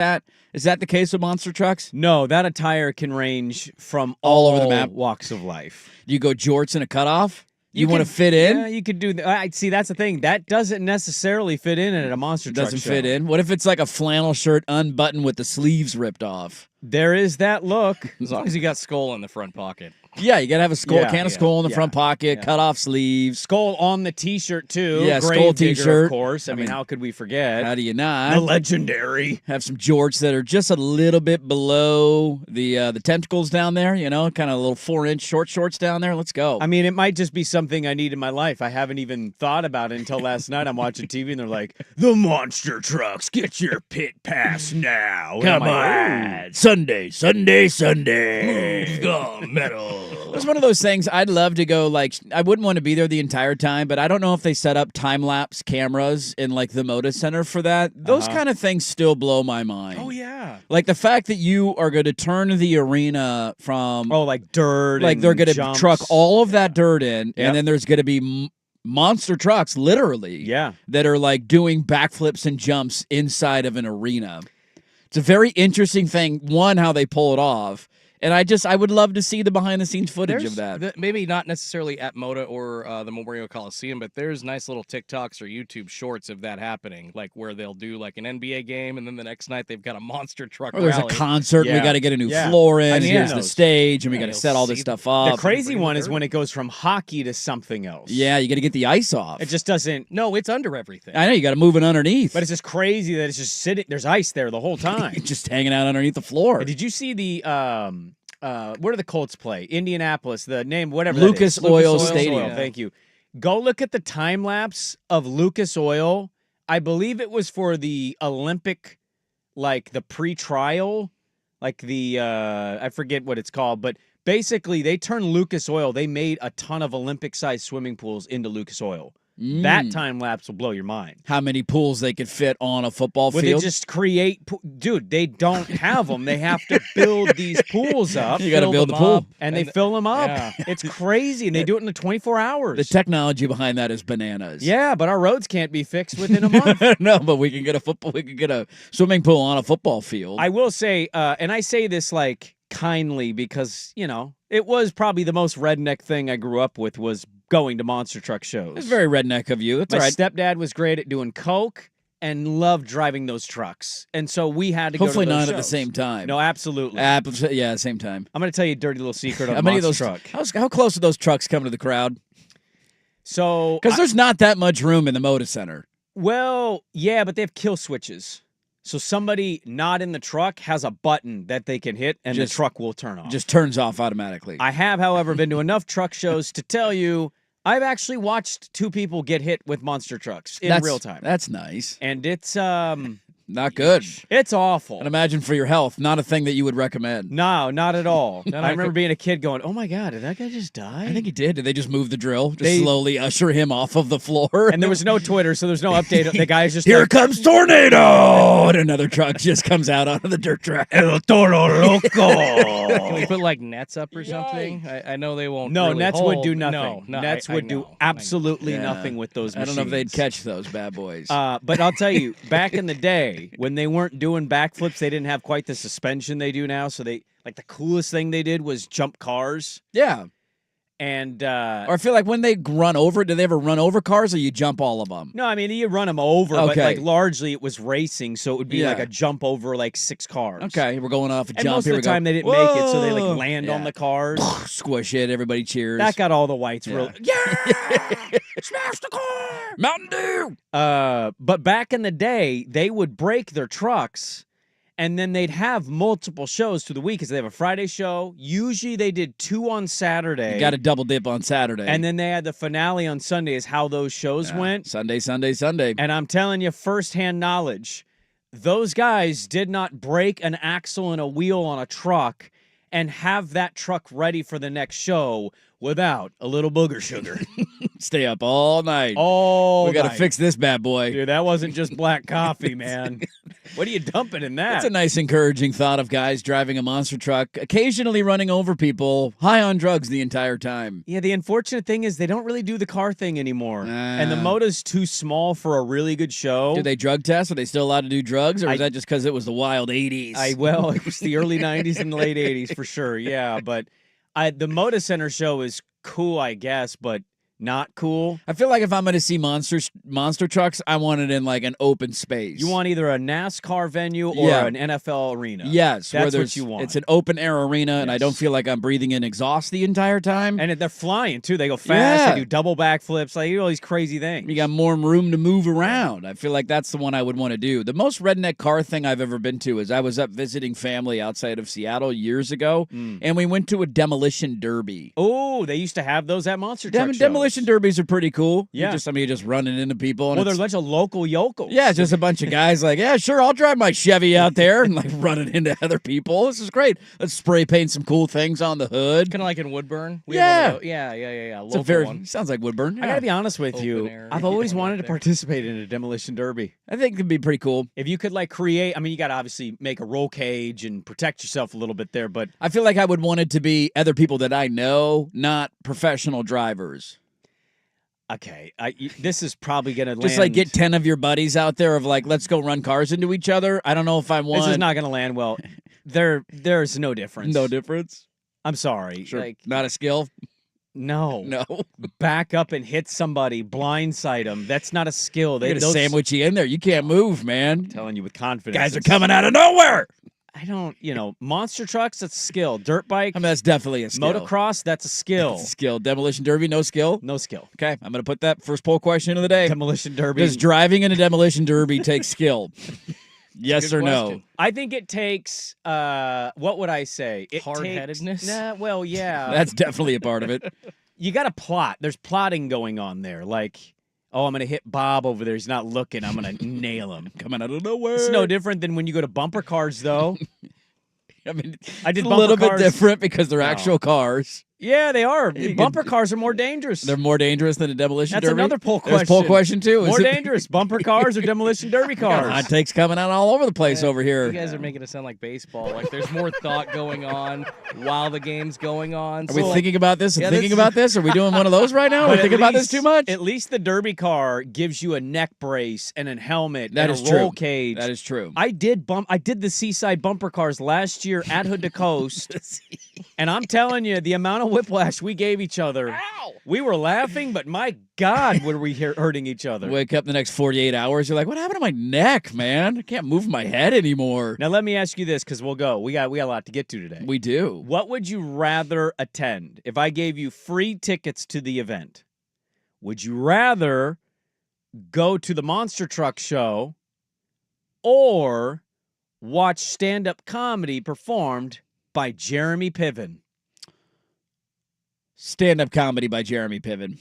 that. Is that the case with monster trucks? No, that attire can range from All over the map. walks of life. Do you go jorts and a cutoff? You want to fit in? Yeah, you could do that. I see. That's the thing. That doesn't necessarily fit in at a monster truck Doesn't show. fit in. What if it's like a flannel shirt unbuttoned with the sleeves ripped off? There is that look. As long as you got skull in the front pocket. Yeah, you gotta have a skull, Yeah, can of skull in the front pocket, yeah. cut off sleeves. Skull on the T-shirt too. Yeah, Grave skull digger, T-shirt. of course. I mean, how could we forget? How do you not? The legendary. Have some jorts that are just a little bit below the tentacles down there, kind of a little 4-inch short shorts down there. Let's go. I mean, it might just be something I need in my life. I haven't even thought about it until last night. I'm watching TV and they're like, the monster trucks, get your pit pass now. And Come I'm on. like, Sunday. metal. It's one of those things I'd love to go, I wouldn't want to be there the entire time, but I don't know if they set up time-lapse cameras in, the Moda Center for that. Those kind of things still blow my mind. Oh, yeah. Like the fact that you are going to turn the arena from... Oh, like dirt. Like and they're going to jumps. truck all of that dirt in, Yep. and then there's going to be monster trucks, literally, Yeah. that are doing backflips and jumps inside of an arena. It's a very interesting thing, one, how they pull it off, and I would love to see the behind-the-scenes footage of that. Maybe not necessarily at Moda or the Memorial Coliseum, but there's nice little TikToks or YouTube shorts of that happening, where they'll do an NBA game, and then the next night they've got a monster truck Or there's rally. a concert, we Yeah. got to get a new Yeah. floor in, I've seen here's the those. stage, and we Yeah, got to you'll set all this see stuff The up. crazy bring one the is dirt. when it goes from hockey to something else. Yeah, you got to get the ice off. It just doesn't. No, it's under everything. I know, you got to move it underneath. But it's just crazy that it's just sitting. There's ice there the whole time. just hanging out underneath the floor. And did you see the where do the Colts play? Indianapolis. The name, whatever. Lucas that is. Oil Lucas Stadium. Oil, thank you. Go look at the time lapse of Lucas Oil. I believe it was for the Olympic, the pre-trial, I forget what it's called, but basically they turned Lucas Oil. They made a ton of Olympic-sized swimming pools into Lucas Oil. That time lapse will blow your mind. How many pools they could fit on a football Would field? they just create? Dude, they don't have them. They have to build these pools up. You got to fill build the them pool. up. And they fill them up. Yeah. It's crazy. And they do it in the 24 hours. The technology behind that is bananas. Yeah, but our roads can't be fixed within a month. No, but we can get a swimming pool on a football field. I will say, and I say this kindly because, it was probably the most redneck thing I grew up with was going to monster truck shows. It's very redneck of you. That's My all right. stepdad was great at doing coke and loved driving those trucks. And so we had to Hopefully go to those not at the shows. same time. No, absolutely. Yeah, same time. I'm going to tell you a dirty little secret on How the many of monster those truck. How close are those trucks coming to the crowd? So, Because there's not that much room in the Moda Center. well, yeah, but they have kill switches. So somebody not in the truck has a button that they can hit, and the truck will turn off. Just turns off automatically. I have, however, been to enough truck shows to tell you I've actually watched 2 people get hit with monster trucks in real time. That's nice. And it's Not good. it's awful. And imagine for your health, not a thing that you would recommend. No, not at all. No, I remember being a kid going, "Oh my god, did that guy just die?" I think he did. Did they just move the drill? Just They- slowly usher him off of the floor? And there was no Twitter, so there's no update. The guy's just Here like, comes tornado! And another truck just comes out onto the dirt track. El Toro Loco. Can we put nets up or something? I know they won't. No, really nets would hold. do nothing. No, Nets I would know. do absolutely Yeah. nothing with those I machines. don't know if they'd catch those bad boys. But I'll tell you, back in the day when they weren't doing backflips, they didn't have quite the suspension they do now. So they the coolest thing they did was jump cars. yeah. And Or I feel like when they run over, do they ever run over cars or you jump all of them? no, I mean you run them over, Okay. but largely it was racing, so it would be Yeah. like a jump over 6 cars. Okay, we're going off a And jump. most Here of we the time go. they didn't make it, so they Whoa! land on Yeah. the cars. Squish it, everybody cheers. That got all the whites Yeah. real. Smash the car! Mountain Dew! But back in the day, they would break their trucks, and then they'd have multiple shows through the week because they have a Friday show. Usually they did 2 on Saturday. You got to double dip on Saturday. And then they had the finale on Sunday is how those shows went. Sunday, Sunday, Sunday. And I'm telling you, firsthand knowledge, those guys did not break an axle and a wheel on a truck and have that truck ready for the next show without a little booger sugar. Stay up all night. We We got to fix this bad boy. Dude, that wasn't just black coffee, man. What are you dumping in that? That's a nice, encouraging thought of guys driving a monster truck, occasionally running over people, high on drugs the entire time. Yeah, the unfortunate thing is they don't really do the car thing anymore. And the Moda's too small for a really good show. Do they drug test? Are they still allowed to do drugs? Or is that just because it was the wild 80s? Well, it was the early 90s and the late 80s for sure, yeah. But the Moda Center show is cool, I guess, but not cool. I feel like if I'm going to see monster trucks, I want it in like an open space. You want either a NASCAR venue or an NFL arena. Yes, that's what you want. It's an open air arena, and I don't feel like I'm breathing in exhaust the entire time. And they're flying too. They go fast. They do double backflips. They do all these crazy things. You got more room to move around. I feel like that's the one I would want to do. The most redneck car thing I've ever been to is I was up visiting family outside of Seattle years ago, and we went to a demolition derby. Oh, they used to have those at monster truck shows. Demolition derbies are pretty cool. Yeah. Somebody just running into people. And there's a bunch of local yokels. Yeah, just a bunch of guys like, yeah, sure, I'll drive my Chevy out there and like running into other people. This is great. Let's spray paint some cool things on the hood. Kind of like in Woodburn. Yeah. Yeah. It's sounds like Woodburn. Yeah. I gotta be honest with Open you. air. I've always wanted to participate in a demolition derby. I think it'd be pretty cool. If you could like create, I mean, you got to obviously make a roll cage and protect yourself a little bit there, but I feel like I would want it to be other people that I know, not professional drivers. okay, this is probably gonna Just like get 10 of your buddies out there of like, let's go run cars into each other. I don't know if I want. This is not gonna land well. There's no difference. No difference. I'm sorry. Sure. Like, Not a skill. no. No. Back up and hit somebody, blindside them. That's not a skill. They're gonna sandwich you in there. You can't move, man. I'm telling you with confidence. Guys are coming out of nowhere. I don't, monster trucks, that's a skill. Dirt bike, I mean, that's definitely a skill. motocross, that's a skill. That's a skill. Demolition derby, no skill. No skill. Okay, I'm gonna put that first poll question of the day. Demolition derby. Does driving in a demolition derby take skill? Yes or no? question. I think it takes, what would I say? Hard-headedness? Well, yeah. That's definitely a part of it. You got to plot. There's plotting going on there. Like, oh, I'm going to hit Bob over there. He's not looking. I'm going to nail him. Coming out of nowhere. It's no different than when you go to bumper cars, though. I mean, I did it's a little bumper bit cars. different because they're actual cars. Yeah, they are. You Bumper could- cars are more dangerous. They're more dangerous than a demolition That's derby. another poll There's question. poll question too. More Is it- dangerous, bumper cars or demolition derby cars? Hot takes coming out all over the place over here. You guys are making it sound like baseball. Like there's more thought going on while the game's going on. Are we So, thinking about this and yeah, thinking this- about this? Are we doing one of those right now? Are we But thinking at about this least- too much? At least the derby car gives you a neck brace and a helmet That and is a true. roll cage. That is true. I did the Seaside bumper cars last year at Hood to Coast, and I'm telling you, the amount of whiplash we gave each other, we were laughing, but my God, were we hurting each other? Wake up the next 48 hours, you're like, what happened to my neck, man? I can't move my head anymore. Now let me ask you this, because we'll go. We got a lot to get to today. We do. What would you rather attend if I gave you free tickets to the event? Would you rather go to the Monster Truck show or watch stand-up comedy performed by Jeremy Piven? Stand-up comedy by Jeremy Piven.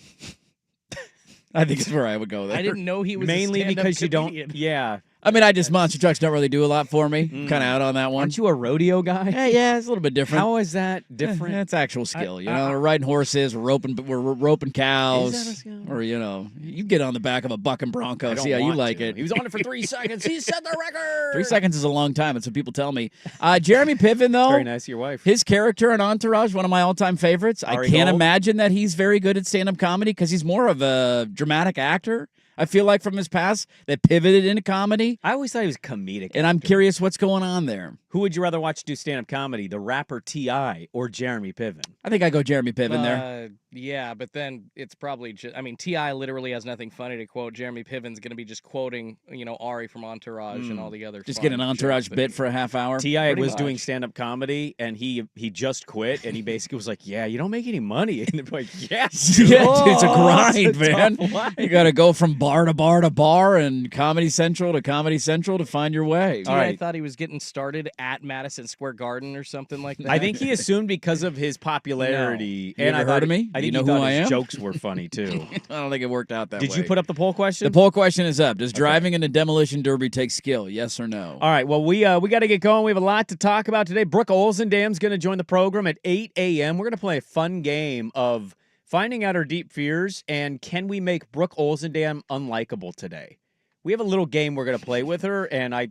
I think is where I would go there. I didn't know he was Mainly a stand-up because you don't. comedian. Yeah. I mean, monster trucks don't really do a lot for me. Kind of out on that one. Aren't you a rodeo guy? Yeah, it's a little bit different. How is that different? That's actual skill. We're riding horses, we're roping cows. Is that a skill? Or, you get on the back of a bucking bronco, I don't see how you want like to. it. He was on it for 3 seconds. He set the record. 3 seconds is a long time. That's what people tell me. Jeremy Piven, though, Very nice of your wife. his character in Entourage, one of my all-time favorites. I Ari can't Gold? imagine that he's very good at stand-up comedy because he's more of a dramatic actor. I feel like from his past that pivoted into comedy, I always thought he was comedic. and I'm actor. curious what's going on there. Who would you rather watch do stand-up comedy, the rapper T.I. or Jeremy Piven? I think I go Jeremy Piven there. Yeah, but then it's probably just, T.I. literally has nothing funny to quote. Jeremy Piven's going to be just quoting, Ari from Entourage and all the other Just fun get an Entourage shows that bit he- for a half hour. T.I. Pretty was much. doing stand-up comedy, and he just quit, and he basically was like, yeah, you don't make any money. And they're like, yes. Yeah, dude, it's a grind, it's a man. tough life. You got to go from bar to bar to bar and Comedy Central to find your way. T.I. All right. thought he was getting started at Madison Square Garden or something like that. I think he assumed because of his popularity. You and ever I thought heard of me? I You think know he who thought I his am? jokes were funny, too. I don't think it worked out that way. Did you put up the poll question? The poll question is up. Does driving in a demolition derby take skill? Yes or no? All right, well, we got to get going. We have a lot to talk about today. Brooke Olsendam's going to join the program at 8 a.m. We're going to play a fun game of finding out her deep fears, and can we make Brooke Olzendam unlikable today? We have a little game we're going to play with her, and I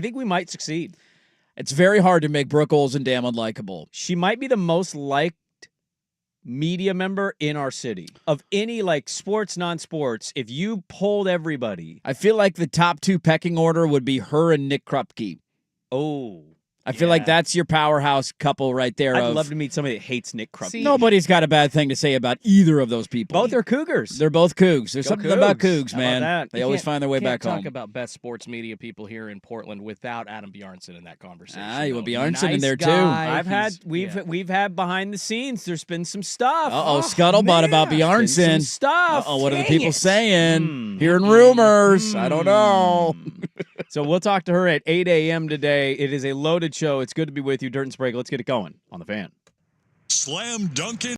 think we might succeed. It's very hard to make Brooke Olzendam unlikable. She might be the most liked media member in our city of any like sports, non-sports. If you polled everybody, I feel like the top 2 pecking order would be her and Nick Krupke. I feel like that's your powerhouse couple right there. I'd love to meet somebody that hates Nick Krupke. See, Nobody's got a bad thing to say about either of those people. Both are Cougars. They're both Cougs. There's Go something about Cougs. Cougs, How about man. that? They always find their way back Can't home. talk about best sports media people here in Portland without Adam Bjarnson in that conversation. You want though. Bjarnson in Nice there, too. guy. We've had behind the scenes. There's been some stuff. Scuttlebutt about Been Bjarnson. some stuff. What are the Dang people it. saying? Hearing rumors. I don't know. So we'll talk to her at 8 a.m. today. It is a loaded show. It's good to be with you, Dirt and Sprague. Let's get it going on the Fan. Slam dunking.